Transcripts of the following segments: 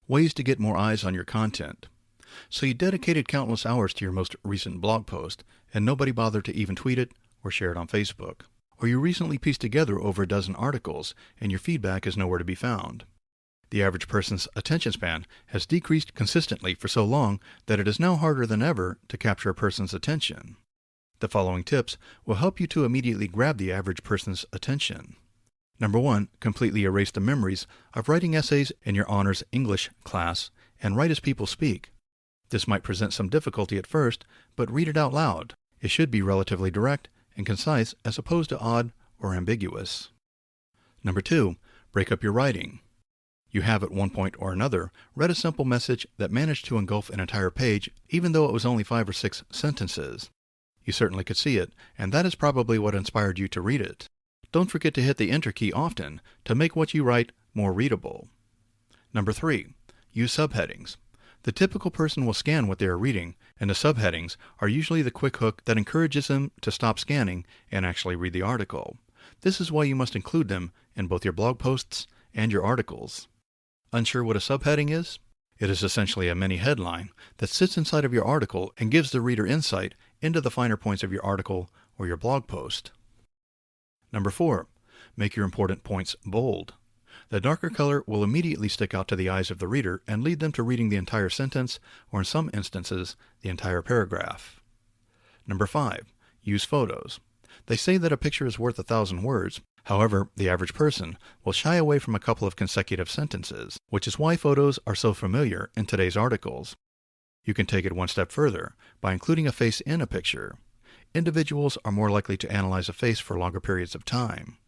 ways to get more eyes on your content. So you dedicated countless hours to your most recent blog post, and nobody bothered to even tweet it or share it on Facebook. Or you recently pieced together over a dozen articles, and your feedback is nowhere to be found. The average person's attention span has decreased consistently for so long that it is now harder than ever to capture a person's attention. The following tips will help you to immediately grab the average person's attention. Number 1, completely erase the memories of writing essays in your honors English class and write as people speak. This might present some difficulty at first, but read it out loud. It should be relatively direct and concise as opposed to odd or ambiguous. Number 2, break up your writing. You have at one point or another read a simple message that managed to engulf an entire page even though it was only 5 or 6 sentences. You certainly could see it, and that is probably what inspired you to read it. Don't forget to hit the Enter key often to make what you write more readable. Number 3, use subheadings. The typical person will scan what they are reading, and the subheadings are usually the quick hook that encourages them to stop scanning and actually read the article. This is why you must include them in both your blog posts and your articles. Unsure what a subheading is? It is essentially a mini headline that sits inside of your article and gives the reader insight into the finer points of your article or your blog post. Number 4, make your important points bold. The darker color will immediately stick out to the eyes of the reader and lead them to reading the entire sentence, or in some instances, the entire paragraph. Number 5, use photos. They say that a picture is worth 1,000 words. However, the average person will shy away from a couple of consecutive sentences, which is why photos are so familiar in today's articles. You can take it one step further by including a face in a picture. Individuals are more likely to analyze a face for longer periods of time.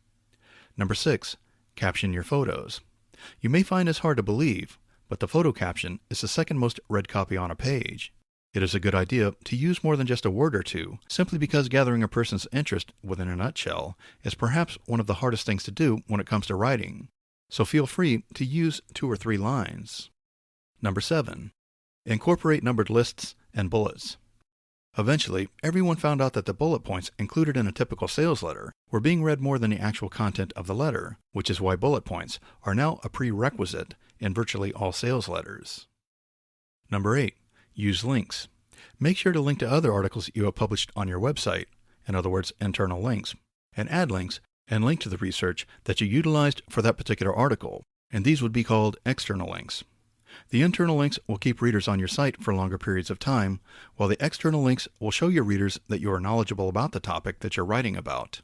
Number 6, caption your photos. You may find this hard to believe, but the photo caption is the second most read copy on a page. It is a good idea to use more than just a word or two, simply because gathering a person's interest within a nutshell is perhaps one of the hardest things to do when it comes to writing. So feel free to use 2 or 3 lines. Number 7, incorporate numbered lists and bullets. Eventually, everyone found out that the bullet points included in a typical sales letter were being read more than the actual content of the letter, which is why bullet points are now a prerequisite in virtually all sales letters. Number 8, use links. Make sure to link to other articles you have published on your website, in other words, internal links, and add links and link to the research that you utilized for that particular article, and these would be called external links. The internal links will keep readers on your site for longer periods of time, while the external links will show your readers that you are knowledgeable about the topic that you're writing about.